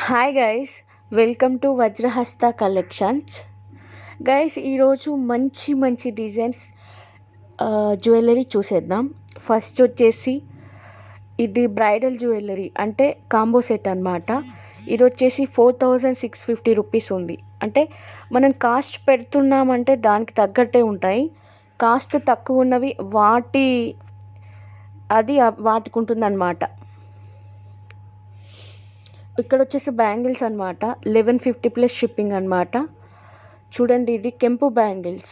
Hi guys, welcome to Vajrahasta collections. Guys, ఈరోజు మంచి మంచి డిజైన్స్ జ్యువెలరీ చూసేద్దాం. ఫస్ట్ వచ్చేసి ఇది బ్రైడల్ జ్యువెలరీ అంటే కాంబో సెట్ అనమాట. ఇది వచ్చేసి 4650 రూపీస్ ఉంది. అంటే మనం కాస్ట్ పెడుతున్నామంటే దానికి తగ్గట్టే ఉంటాయి. కాస్ట్ తక్కువ ఉన్నవి వాటికి ఉంటుందన్నమాట. ఇక్కడ వచ్చేసి బ్యాంగిల్స్ అనమాట. 1150 ప్లస్ షిప్పింగ్ అనమాట. చూడండి, ఇది కెంపు బ్యాంగిల్స్,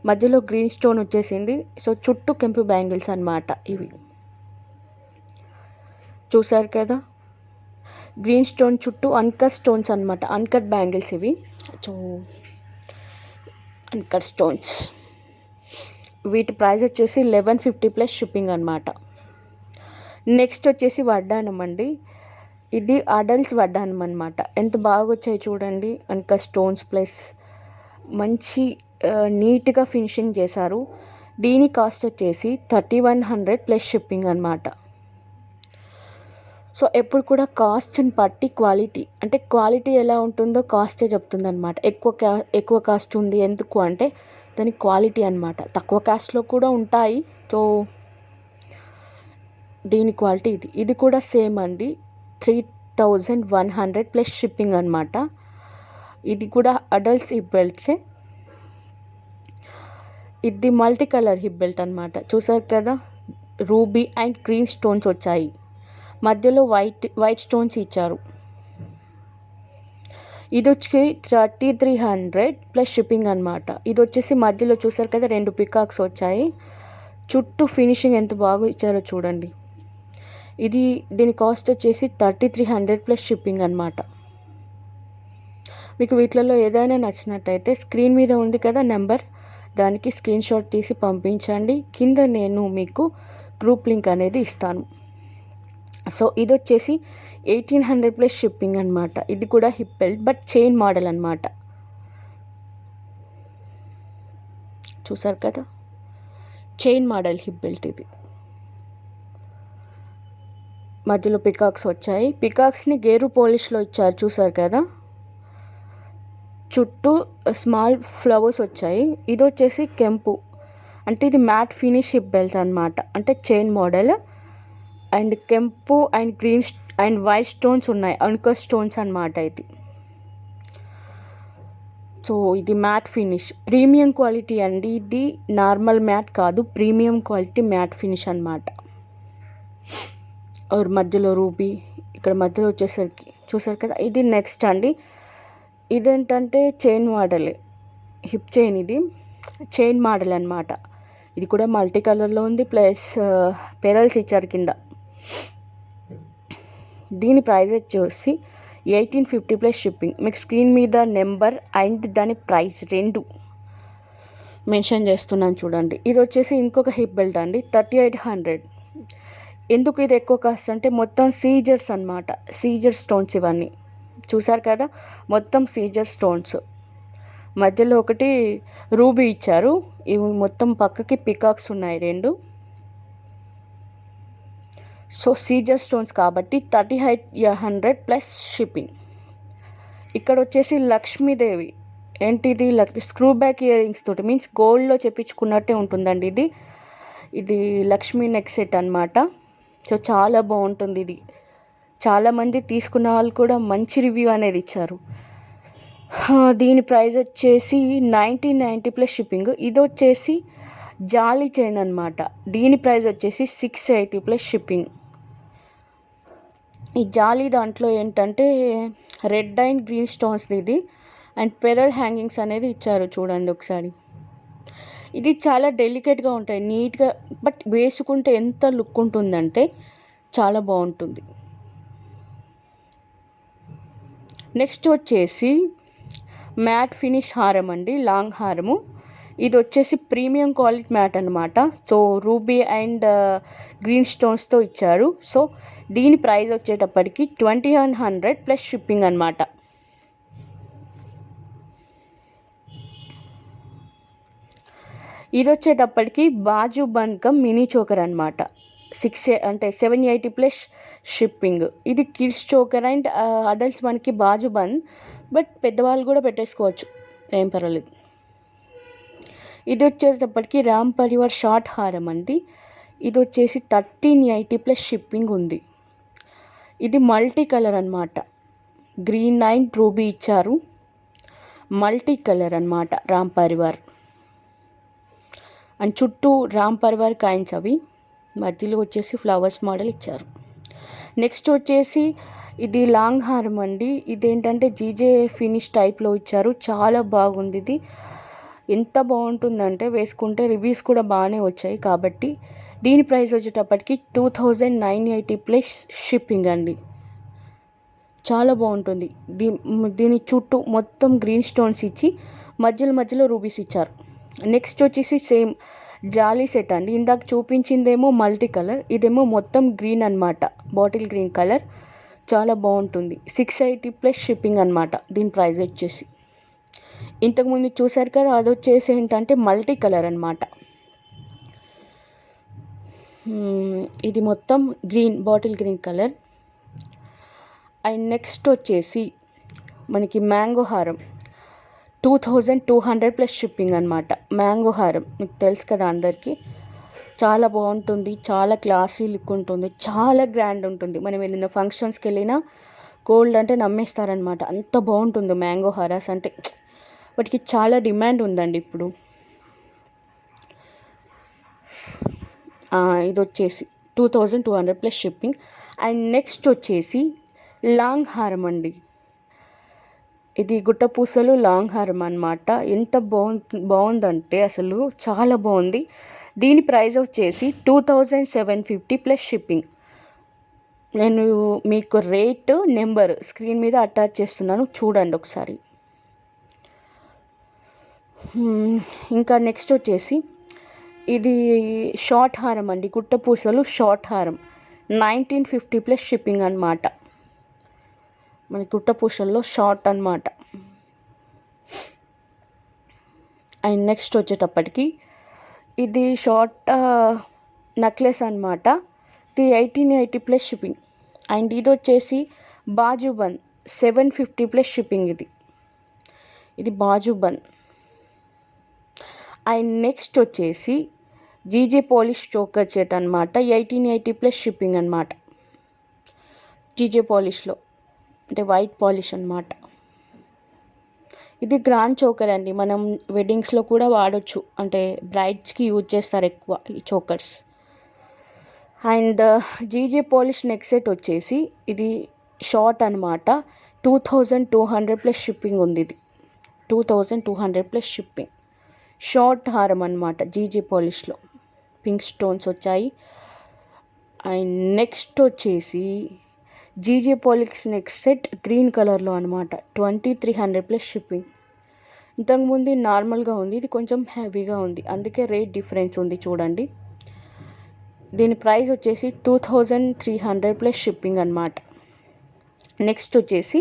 మధ్యలో గ్రీన్ స్టోన్ వచ్చేసింది. సో చుట్టూ కెంపు బ్యాంగిల్స్ అనమాట. ఇవి చూసారు కదా, గ్రీన్ స్టోన్ చుట్టూ అన్కట్ స్టోన్స్ అనమాట. అన్కట్ బ్యాంగిల్స్ ఇవి. సో అన్కట్ స్టోన్స్, వీటి ప్రైస్ వచ్చేసి 1150 ప్లస్ షిప్పింగ్ అనమాట. నెక్స్ట్ వచ్చేసి వడ్డానం అండి. ఇది అడల్ట్స్ వడ్డానం అనమాట. ఎంత బాగా వచ్చాయి చూడండి. ఇంకా స్టోన్స్ ప్లస్ మంచి నీట్గా ఫినిషింగ్ చేశారు. దీని కాస్ట్ వచ్చేసి 3100 ప్లస్ షిప్పింగ్ అనమాట. సో ఎప్పుడు కూడా కాస్ట్ని బట్టి క్వాలిటీ, అంటే క్వాలిటీ ఎలా ఉంటుందో కాస్టే చెప్తుంది అనమాట. ఎక్కువ కాస్ట్ ఉంది ఎందుకు అంటే దాని క్వాలిటీ అనమాట. తక్కువ కాస్ట్లో కూడా ఉంటాయి. సో దీని క్వాలిటీ ఇది కూడా సేమ్ అండి. 3100 ప్లస్ షిప్పింగ్ అనమాట. ఇది కూడా అడల్ట్స్ హిప్ బెల్ట్సే. ఇది మల్టీ కలర్ హిప్ బెల్ట్ అనమాట. చూసారు కదా, రూబీ అండ్ గ్రీన్ స్టోన్స్ వచ్చాయి. మధ్యలో వైట్ స్టోన్స్ ఇచ్చారు. ఇది వచ్చి 3300 ప్లస్ షిప్పింగ్ అనమాట. ఇది వచ్చేసి మధ్యలో చూసారు కదా, 2 పికాక్స్ వచ్చాయి. చుట్టూ ఫినిషింగ్ ఎంత బాగా ఇచ్చారో చూడండి. దీని కాస్ట్ వచ్చేసి 3300 ప్లస్ షిప్పింగ్ అనమాట. మీకు వీటిలలో ఏదైనా నచ్చినట్టయితే స్క్రీన్ మీద ఉంది కదా నెంబర్, దానికి స్క్రీన్ షాట్ తీసి పంపించండి. కింద నేను మీకు గ్రూప్ లింక్ అనేది ఇస్తాను. సో ఇది వచ్చేసి 1800 ప్లస్ షిప్పింగ్ అనమాట. ఇది కూడా hip belt but chain model అనమాట. చూసారు కదా, చైన్ మోడల్ హిప్ బెల్ట్. ఇది మధ్యలో పికాక్స్ వచ్చాయి. పికాక్స్ని గేరు పాలిష్లో ఇచ్చారు. చూసారు కదా, చుట్టూ స్మాల్ ఫ్లవర్స్ వచ్చాయి. ఇది వచ్చేసి కెంపు, అంటే ఇది మ్యాట్ ఫినిష్ హిప్ బెల్ట్ అనమాట. అంటే చైన్ మోడల్ అండ్ కెంపు and green and white stones ఉన్నాయి. అన్కట్ స్టోన్స్ అనమాట ఇది. సో ఇది మ్యాట్ ఫినిష్, ప్రీమియం క్వాలిటీ అండి. ఇది నార్మల్ మ్యాట్ కాదు, ప్రీమియం క్వాలిటీ మ్యాట్ ఫినిష్ అనమాట. మధ్యలో రూబీ, ఇక్కడ మధ్యలో వచ్చేసరికి చూసారు కదా. ఇది నెక్స్ట్ అండి. ఇదేంటంటే చైన్ మోడల్, హిప్ చైన్. ఇది చైన్ మోడల్ అనమాట. ఇది కూడా మల్టీ కలర్లో ఉంది, ప్లస్ పెరల్స్ ఇచ్చారు కింద. దీని ప్రైస్ వచ్చేసి 1850 ప్లస్ షిప్పింగ్. మీకు స్క్రీన్ మీద నెంబర్ అండ్ దాని ప్రైస్ రెండు మెన్షన్ చేస్తున్నాను చూడండి. ఇది వచ్చేసి ఇంకొక హిప్ బెల్ట్ అండి, 3800. ఎందుకు ఇది ఎక్కువ కాస్ట్ అంటే మొత్తం సీజర్స్ అనమాట. సీజర్ స్టోన్స్ ఇవన్నీ చూసారు కదా, మొత్తం సీజర్ స్టోన్స్. మధ్యలో ఒకటి రూబీ ఇచ్చారు. ఇవి మొత్తం పక్కకి పికాక్స్ ఉన్నాయి 2. సో సీజర్ స్టోన్స్ కాబట్టి 3800 ప్లస్ షిప్పింగ్. ఇక్కడ వచ్చేసి లక్ష్మీదేవి, ఏంటిది స్క్రూ బ్యాక్ ఇయర్ రింగ్స్ తోటి, మీన్స్ గోల్డ్లో చెప్పించుకున్నట్టే ఉంటుందండి. ఇది లక్ష్మీ నెక్ సెట్ అనమాట. సో చాలా బాగుంటుంది. ఇది చాలామంది తీసుకున్న వాళ్ళు కూడా మంచి రివ్యూ అనేది ఇచ్చారు. దీని ప్రైస్ వచ్చేసి 1990 ప్లస్ షిప్పింగ్. ఇది వచ్చేసి జాలీ చైన్ అనమాట. దీని ప్రైస్ వచ్చేసి 680 ప్లస్ షిప్పింగ్. ఈ జాలీ దాంట్లో ఏంటంటే రెడ్ అండ్ గ్రీన్ స్టోన్స్ ఇది అండ్ పెరల్ హ్యాంగింగ్స్ అనేది ఇచ్చారు. చూడండి ఒకసారి. ఇది చాలా డెలికేట్గా ఉంటాయి, నీట్గా, బట్ వేసుకుంటే ఎంత లుక్ ఉంటుందంటే చాలా బాగుంటుంది. నెక్స్ట్ వచ్చేసి మ్యాట్ ఫినిష్ హారం అండి, లాంగ్ హారము. ఇది వచ్చేసి ప్రీమియం క్వాలిటీ మ్యాట్ అనమాట. సో రూబీ అండ్ గ్రీన్ స్టోన్స్తో ఇచ్చారు. సో దీని ప్రైస్ వచ్చేటప్పటికి 2100 ప్లస్ షిప్పింగ్ అనమాట. ఇది వచ్చేటప్పటికి బాజు బంధకం మినీ చోకర్ అనమాట. అంటే 780 ప్లస్ షిప్పింగ్. ఇది కిడ్స్ చోకర్ అండ్ అడల్ట్స్ మనకి బాజు బంద్, బట్ పెద్దవాళ్ళు కూడా పెట్టేసుకోవచ్చు, ఏం పర్వాలేదు. ఇది వచ్చేటప్పటికి రామ్ పరివార్ షార్ట్ హారం అండి. ఇది వచ్చేసి 1380 ప్లస్ షిప్పింగ్ ఉంది. ఇది మల్టీ కలర్ అనమాట, గ్రీన్ అండ్ రూబీ ఇచ్చారు, మల్టీ కలర్ అనమాట రామ్ పరివార్. అండ్ చుట్టూ రామ్ పరివార్ కాయిన్స్, అవి మధ్యలో వచ్చేసి ఫ్లవర్స్ మోడల్ ఇచ్చారు. నెక్స్ట్ వచ్చేసి ఇది లాంగ్ హారం అండి. ఇదేంటంటే జీజే ఫినిష్ టైప్లో ఇచ్చారు, చాలా బాగుంది. ఇది ఎంత బాగుంటుందంటే వేసుకుంటే రివ్యూస్ కూడా బాగానే వచ్చాయి. కాబట్టి దీని ప్రైస్ వచ్చేటప్పటికి 2980 ప్లస్ షిప్పింగ్ అండి. చాలా బాగుంటుంది. దీని చుట్టూ మొత్తం గ్రీన్ స్టోన్స్ ఇచ్చి మధ్యలో రూబీస్ ఇచ్చారు. నెక్స్ట్ వచ్చేసి సేమ్ జాలీ సెట్ అండి. ఇందాక చూపించిందేమో మల్టీ కలర్, ఇదేమో మొత్తం గ్రీన్ అనమాట, బాటిల్ గ్రీన్ కలర్, చాలా బాగుంటుంది. 680 ప్లస్ షిప్పింగ్ అనమాట. దీని ప్రైస్ వచ్చేసి ఇంతకుముందు చూసారు కదా, అది వచ్చేసి ఏంటంటే మల్టీ కలర్ అనమాట. ఇది మొత్తం green, bottle green colour. And next వచ్చేసి మనకి మ్యాంగో హారం, 2200 ప్లస్ షిప్పింగ్ అనమాట. మ్యాంగో హారం మీకు తెలుసు కదా అందరికీ, చాలా బాగుంటుంది, చాలా క్లాసీ లుక్ ఉంటుంది, చాలా గ్రాండ్ ఉంటుంది. మనం ఏదైనా ఫంక్షన్స్కి వెళ్ళినా గోల్డ్ అంటే నమ్మేస్తారనమాట, అంత బాగుంటుంది మ్యాంగో హారాస్ అంటే. వాటికి చాలా డిమాండ్ ఉందండి ఇప్పుడు. ఇది వచ్చేసి 2200 ప్లస్ షిప్పింగ్. అండ్ నెక్స్ట్ వచ్చేసి లాంగ్ హారం అండి. ఇది గుట్టపూసలు లాంగ్ హారం అనమాట. ఎంత బాగుందంటే అసలు చాలా బాగుంది. దీని ప్రైస్ వచ్చేసి 2750 ప్లస్ షిప్పింగ్. నేను మీకు రేట్ నెంబర్ స్క్రీన్ మీద అటాచ్ చేస్తున్నాను, చూడండి ఒకసారి. ఇంకా నెక్స్ట్ వచ్చేసి ఇది షార్ట్ హారం అండి, గుట్టపూసలు షార్ట్ హారం, 1950 ప్లస్ షిప్పింగ్ అనమాట. మన గుట్టపూసల్లో షార్ట్ అనమాట. అండ్ నెక్స్ట్ వచ్చేటప్పటికి ఇది షార్ట్ నెక్లెస్ అనమాట. ఇది 1880 ప్లస్ షిప్పింగ్. అండ్ ఇది వచ్చేసి బాజుబంద్ 750 ప్లస్ షిప్పింగ్. ఇది బాజుబంద్. అండ్ నెక్స్ట్ వచ్చేసి జీజే పాలిష్ చోకర్ సెట్ అనమాట, 1880 ప్లస్ షిప్పింగ్ అనమాట. జీజే పాలిష్లో అంటే వైట్ పాలిష్ అనమాట. ఇది గ్రాండ్ చోకర్ అండి, మనం వెడ్డింగ్స్లో కూడా వాడచ్చు, అంటే బ్రైడ్స్కి యూజ్ చేస్తారు ఎక్కువ ఈ chokers. And GJ polish neck set వచ్చేసి ఇది షార్ట్ అనమాట, 2200 ప్లస్ షిప్పింగ్ ఉంది. ఇది 2200 ప్లస్ షిప్పింగ్. షార్ట్ హారం అనమాట, జీజే పాలిష్లో పింక్ స్టోన్స్ వచ్చాయి. అండ్ నెక్స్ట్ వచ్చేసి GJ polish neck set green కలర్లో అనమాట, 2300 ప్లస్ షిప్పింగ్. ఇంతకుముందు నార్మల్గా ఉంది, ఇది కొంచెం హెవీగా ఉంది, అందుకే రేట్ డిఫరెన్స్ ఉంది చూడండి. దీని ప్రైస్ వచ్చేసి 2300 ప్లస్ షిప్పింగ్ అనమాట. నెక్స్ట్ వచ్చేసి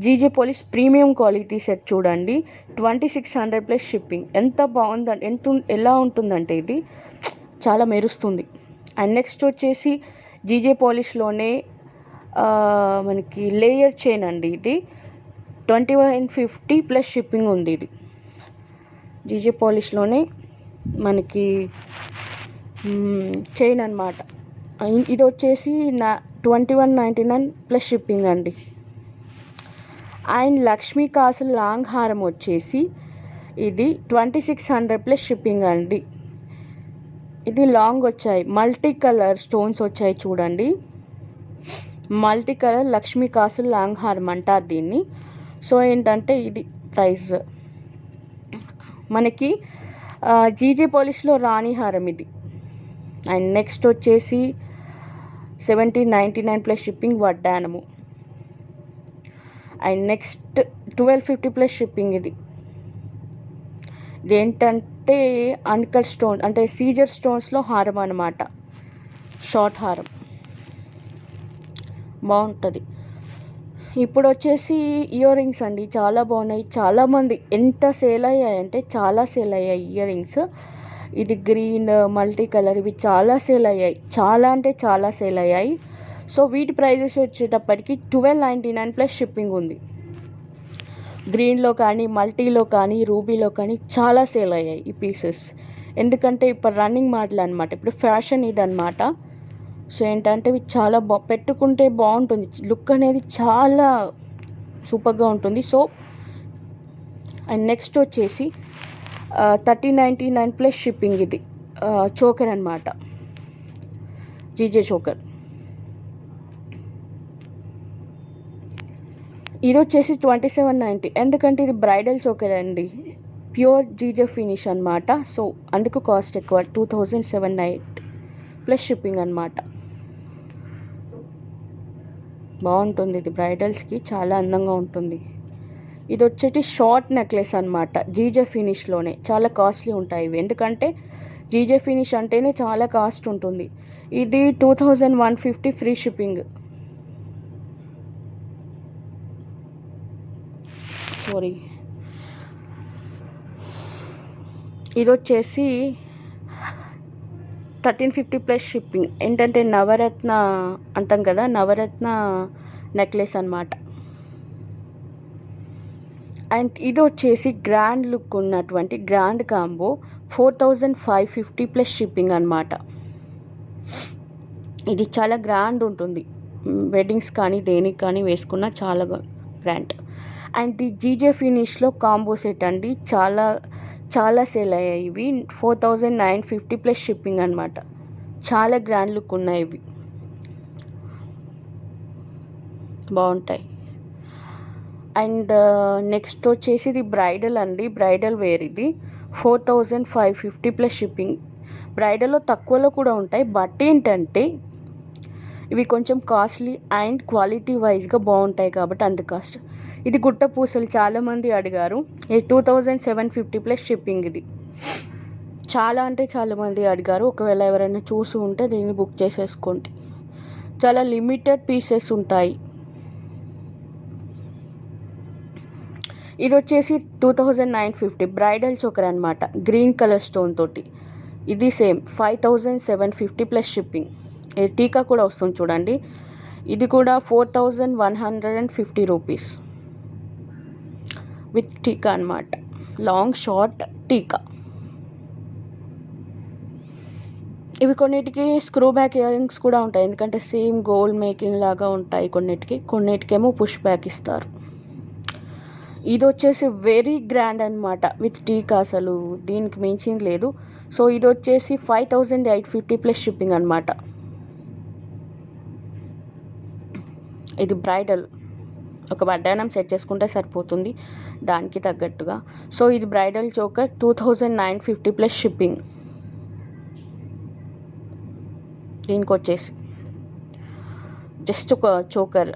GJ polish premium quality set చూడండి, 2600 ప్లస్ షిప్పింగ్. ఎంత బాగుందంటే ఎలా ఉంటుందంటే ఇది చాలా మెరుస్తుంది. అండ్ నెక్స్ట్ వచ్చేసి జీజే పాలిష్లోనే మనకి లేయర్ చైన్ అండి, ఇది 2150 ప్లస్ షిప్పింగ్ ఉంది. ఇది జీజే పాలిష్లోనే మనకి చైన్ అనమాట. ఇది వచ్చేసి 2199 ప్లస్ షిప్పింగ్ అండి. అండ్ లక్ష్మీ కాసులు లాంగ్ హారం వచ్చేసి ఇది 2600 ప్లస్ షిప్పింగ్ అండి. ఇది లాంగ్ వచ్చాయి, మల్టీ కలర్ స్టోన్స్ వచ్చాయి చూడండి, మల్టీ కలర్ లక్ష్మీ కాసులు లాంగ్ హారం అంటారు దీన్ని. సో ఏంటంటే ఇది ప్రైస్ మనకి జీజే పాలిష్లో రాణి హారం ఇది. అండ్ నెక్స్ట్ వచ్చేసి 1799 ప్లస్ షిప్పింగ్ వడ్డానము. And next 1250 plus shipping. ఇది ఇదేంటంటే అన్కట్ స్టోన్ అంటే సీజర్ స్టోన్స్లో హారం అనమాట, షార్ట్ హారం బాగుంటుంది. ఇప్పుడు వచ్చేసి ఇయర్ రింగ్స్ అండి, చాలా బాగున్నాయి. చాలామంది ఎంత సేల్ అయ్యాయంటే చాలా సేల్ అయ్యాయి ఇయర్ రింగ్స్. ఇది గ్రీన్ మల్టీ కలర్, ఇవి చాలా సేల్ అయ్యాయి, చాలా అంటే చాలా సేల్ అయ్యాయి. సో వీటి ప్రైజెస్ వచ్చేటప్పటికి 1299 ప్లస్ షిప్పింగ్ ఉంది. గ్రీన్లో కానీ మల్టీలో కానీ రూబీలో కానీ చాలా సేల్ అయ్యాయి ఈ పీసెస్. ఎందుకంటే ఇప్పుడు రన్నింగ్ మోడల్ అనమాట, ఇప్పుడు ఫ్యాషన్ ఇదన్నమాట. సో ఏంటంటే ఇవి చాలా పెట్టుకుంటే బాగుంటుంది, లుక్ అనేది చాలా సూపర్గా ఉంటుంది. సో అండ్ నెక్స్ట్ వచ్చేసి 1399 ప్లస్ షిప్పింగ్. ఇది చోకర్ అనమాట, జీజే చోకర్. ఇది వచ్చేసి 2790, ఎందుకంటే ఇది బ్రైడల్ చోకర్ అండి, ప్యూర్ జీజే ఫినిష్ అనమాట. సో అందుకు కాస్ట్ ఎక్కువ, 2790 ప్లస్ షిప్పింగ్ అనమాట. బాగుంటుంది, ఇది బ్రైడల్స్కి చాలా అందంగా ఉంటుంది. ఇది వచ్చేటి షార్ట్ నెక్లెస్ అనమాట, జీజే ఫినిష్లోనే. చాలా కాస్ట్లీ ఉంటాయి ఇవి, ఎందుకంటే జీజే ఫినిష్ అంటేనే చాలా కాస్ట్ ఉంటుంది. ఇది 2150 ఫ్రీ షిప్పింగ్. సారీ, ఇది వచ్చేసి 1350 ప్లస్ షిప్పింగ్. ఏంటంటే నవరత్న అంటాం కదా, నవరత్న నెక్లెస్ అనమాట. అండ్ ఇది వచ్చేసి గ్రాండ్ లుక్ ఉన్నటువంటి గ్రాండ్ కాంబో, 4550 ప్లస్ షిప్పింగ్ అనమాట. ఇది చాలా గ్రాండ్ ఉంటుంది, వెడ్డింగ్స్ కానీ దేనికి కానీ వేసుకున్న చాలా గ్రాండ్. అండ్ ఈ జీజే ఫినిష్లో కాంబో సెట్ అండి, చాలా చాలా సేల్ అయ్యాయి ఇవి. 4950 ప్లస్ షిప్పింగ్ అనమాట. చాలా గ్రాండ్ లుక్ ఉన్నాయి ఇవి, బాగుంటాయి. అండ్ నెక్స్ట్ వచ్చేసి ఇది బ్రైడల్ అండి, బ్రైడల్ వేర్. ఇది 4550 ప్లస్ షిప్పింగ్. బ్రైడల్లో తక్కువలో కూడా ఉంటాయి, బట్ ఏంటంటే ఇవి కొంచెం కాస్ట్లీ అండ్ క్వాలిటీ వైజ్గా బాగుంటాయి కాబట్టి అంత కాస్ట్. ఇది గుట్ట పూసలు చాలామంది అడిగారు, ఇది 2750 ప్లస్ షిప్పింగ్. ఇది చాలా అంటే చాలామంది అడిగారు, ఒకవేళ ఎవరైనా చూసి ఉంటే దీన్ని బుక్ చేసేసుకోండి, చాలా లిమిటెడ్ పీసెస్ ఉంటాయి. ఇది వచ్చేసి 2950 బ్రైడల్ చోకర్ అనమాట, గ్రీన్ కలర్ స్టోన్ తోటి. ఇది సేమ్ 5750 ప్లస్ షిప్పింగ్. ఇది టీకా కూడా వస్తుంది చూడండి, ఇది కూడా 4150 రూపీస్ విత్ టీకా అనమాట, లాంగ్ షార్ట్ టీకా. ఇవి కొన్నిటికి స్క్రూ బ్యాక్ ఇయర్ రింగ్స్ కూడా ఉంటాయి, ఎందుకంటే సేమ్ గోల్డ్ మేకింగ్ లాగా ఉంటాయి కొన్నిటికేమో పుష్ బ్యాక్ ఇస్తారు. ఇది వచ్చేసి వెరీ గ్రాండ్ అనమాట విత్ టీకా, అసలు దీనికి మించింది లేదు. సో ఇది వచ్చేసి 5850 ప్లస్ షిప్పింగ్ అనమాట. ఇది బ్రైడల్, ఒక వడ్డానం సెట్ చేసుకుంటే సరిపోతుంది దానికి తగ్గట్టుగా. సో ఇది బ్రైడల్ చోకర్ 2950 ప్లస్ షిప్పింగ్. దీనికి వచ్చేసి జస్ట్ ఒక చోకర్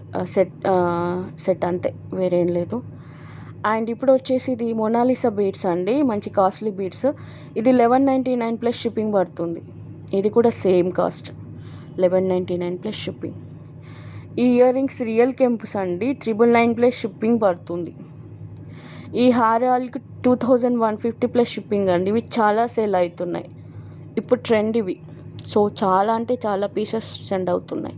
సెట్ అంతే, వేరేం లేదు. అండ్ ఇప్పుడు వచ్చేసి ఇది మొనాలిసా బీడ్స్ అండి, మంచి కాస్ట్లీ బీడ్స్. ఇది 1199 ప్లస్ షిప్పింగ్ పడుతుంది. ఇది కూడా సేమ్ కాస్ట్, 1199 ప్లస్ షిప్పింగ్. ఈ ఇయర్ రింగ్స్ రియల్ కెంప్స్ అండి, 999 ప్లస్ షిప్పింగ్ పడుతుంది. ఈ హారాలకి 2150 ప్లస్ షిప్పింగ్ అండి. ఇవి చాలా సేల్ అవుతున్నాయి, ఇప్పుడు ట్రెండ్ ఇవి. సో చాలా అంటే చాలా పీసెస్ సెండ్ అవుతున్నాయి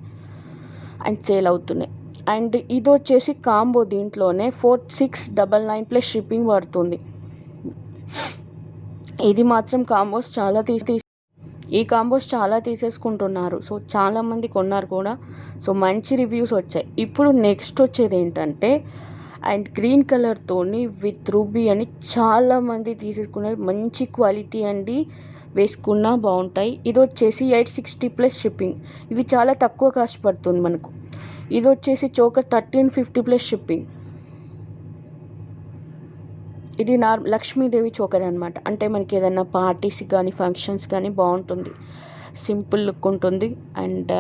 అండ్ సేల్ అవుతున్నాయి. అండ్ ఇది వచ్చేసి కాంబో, దీంట్లోనే 4699 ప్లస్ షిప్పింగ్ పడుతుంది. ఇది మాత్రం కాంబోస్ చాలా ఈ కాంబోస్ చాలా తీసేసుకుంటున్నారు, సో చాలామంది కొన్నారు కూడా. సో మంచి రివ్యూస్ వచ్చాయి. ఇప్పుడు నెక్స్ట్ వచ్చేది ఏంటంటే, అండ్ గ్రీన్ కలర్తోని విత్ రూబీ అని చాలామంది తీసేసుకున్నారు, మంచి క్వాలిటీ అండి, వేసుకున్నా బాగుంటాయి. ఇది వచ్చేసి 860 ప్లస్ షిప్పింగ్. ఇది చాలా తక్కువ కాస్ట్ పడుతుంది మనకు. ఇది వచ్చేసి చోకర్ 1350 ప్లస్ షిప్పింగ్. ఇది లక్ష్మీదేవి చోకర్ అనమాట, అంటే మనకి ఏదైనా పార్టీస్ కానీ ఫంక్షన్స్ కానీ బాగుంటుంది, సింపుల్ లుక్ ఉంటుంది అండ్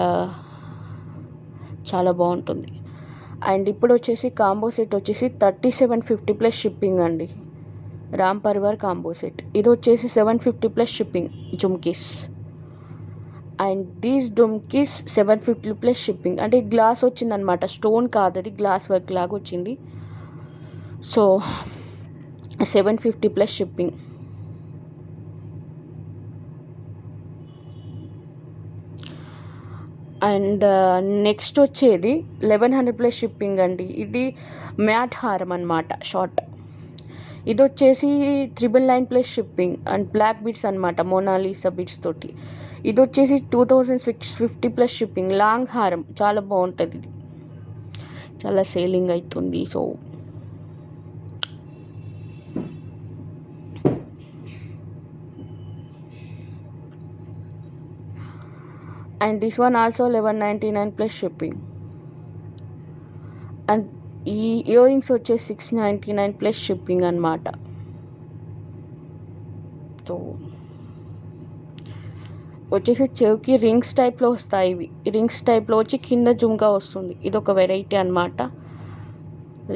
చాలా బాగుంటుంది. అండ్ ఇప్పుడు వచ్చేసి కాంబో సెట్ వచ్చేసి 3750 ప్లస్ షిప్పింగ్ అండి, రామ్ పర్వార్ కాంబో సెట్. ఇది వచ్చేసి 750 plus shipping jhumkis. And these jhumkis 750 plus shipping. అంటే గ్లాస్ వచ్చిందనమాట, స్టోన్ కాదు, అది గ్లాస్ వర్క్ లాగా వచ్చింది. So 750 plus shipping. And next వచ్చేది 1100 ప్లస్ షిప్పింగ్ అండి. ఇది మ్యాట్ హారం అనమాట, షార్ట్. ఇది వచ్చేసి 999 plus shipping and black beads అనమాట, మోనాలిసా బీడ్స్ తోటి. ఇది వచ్చేసి 2650 ప్లస్ షిప్పింగ్, లాంగ్ హారం, చాలా బాగుంటుంది. ఇది చాలా సేలింగ్ అవుతుంది. So and this one also 1199 plus shipping. And ఈ ఇయర్ రింగ్స్ వచ్చేసి 699 ప్లస్ షిప్పింగ్ అనమాట. సో వచ్చేసి చెవికి రింగ్స్ టైప్లో వస్తాయి. ఇవి రింగ్స్ టైప్లో వచ్చి కింద జుమ్కా వస్తుంది. ఇది ఒక వెరైటీ అనమాట,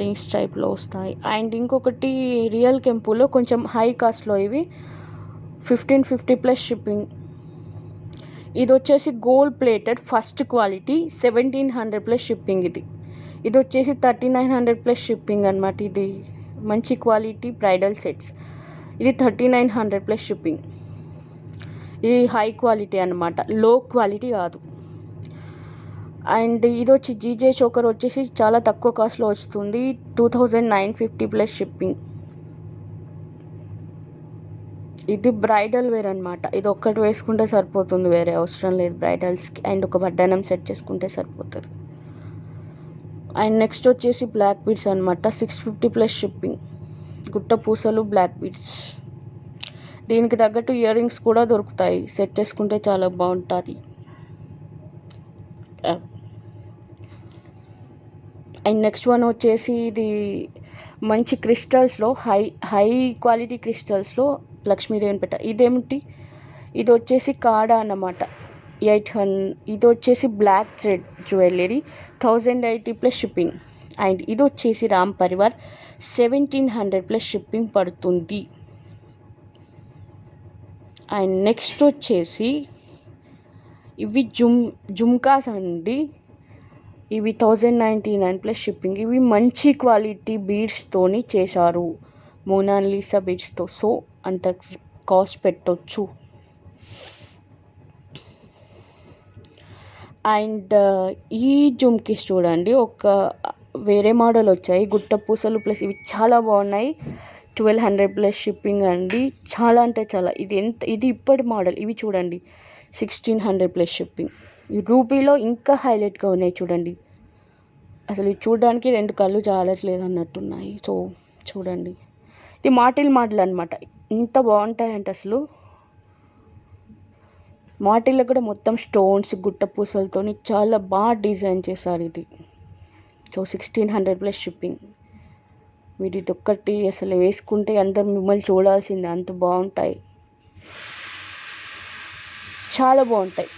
రింగ్స్ టైప్లో వస్తాయి. అండ్ ఇంకొకటి రియల్ కెంపులో కొంచెం హై కాస్ట్లో, ఇవి 1550 ప్లస్ షిప్పింగ్. ఇది వచ్చేసి gold plated first quality, 1700 plus shipping. ఇది వచ్చేసి 3900 ప్లస్ షిప్పింగ్ అనమాట. ఇది మంచి క్వాలిటీ బ్రైడల్ సెట్స్. ఇది 3900 ప్లస్ షిప్పింగ్. ఇది హై క్వాలిటీ అనమాట, లో క్వాలిటీ కాదు. అండ్ ఇది వచ్చి జీజే చోకర్ వచ్చేసి చాలా తక్కువ కాస్ట్లో వస్తుంది, 2950 ప్లస్ షిప్పింగ్. ఇది బ్రైడల్ వేర్ అనమాట. ఇది ఒక్కటి వేసుకుంటే సరిపోతుంది, వేరే అవసరం లేదు బ్రైడల్స్కి. అండ్ ఒక వడ్డానం సెట్ చేసుకుంటే సరిపోతుంది. అండ్ నెక్స్ట్ వచ్చేసి బ్లాక్ బీడ్స్ అనమాట, 650 ప్లస్ షిప్పింగ్. గుట్ట పూసలు బ్లాక్ బీడ్స్. దీనికి తగ్గట్టు ఇయర్ రింగ్స్ కూడా దొరుకుతాయి, సెట్ చేసుకుంటే చాలా బాగుంటుంది. అండ్ నెక్స్ట్ వన్ వచ్చేసి ఇది మంచి క్రిస్టల్స్లో, హై క్వాలిటీ క్రిస్టల్స్లో లక్ష్మీదేవిని పెట్ట. ఇదేమిటి, ఇది వచ్చేసి కాడా అన్నమాట, 800. ఇది వచ్చేసి black thread jewellery, 1080 plus shipping. And ఇది వచ్చేసి రామ్ పరివార్, 1700 ప్లస్ షిప్పింగ్ పడుతుంది. అండ్ నెక్స్ట్ వచ్చేసి ఇవి జుమ్కాస్ అండి. ఇవి 1099 ప్లస్ షిప్పింగ్. ఇవి మంచి క్వాలిటీ బీడ్స్తోని చేశారు, మోనాలిసా బీడ్స్తో. సో అంత కాస్ట్ పెట్టొచ్చు. అండ్ ఈ జుమ్కీస్ చూడండి, ఒక వేరే మోడల్ వచ్చాయి, గుట్ట పూసలు ప్లస్. ఇవి చాలా బాగున్నాయి, 1200 ప్లస్ షిప్పింగ్ అండి. చాలా అంటే చాలా, ఇది ఇప్పటి మోడల్. ఇవి చూడండి, 1600 ప్లస్ షిప్పింగ్. ఈ రూబీలో ఇంకా హైలైట్గా ఉన్నాయి చూడండి, అసలు ఇవి చూడడానికి రెండు కళ్ళు చాలట్లేదు అన్నట్టున్నాయి. సో చూడండి, ఇది మాటిల్ మోడల్ అనమాట. ఇంత బాగుంటాయంటే అసలు మాటిల్లో కూడా మొత్తం స్టోన్స్, గుట్ట పూసలతో చాలా బాగా డిజైన్ చేశారు ఇది. So 1600 plus shipping. మీరు ఇది ఒక్కటి అసలు వేసుకుంటే అందరు మిమ్మల్ని చూడాల్సిందే, అంత బాగుంటాయి, చాలా బాగుంటాయి.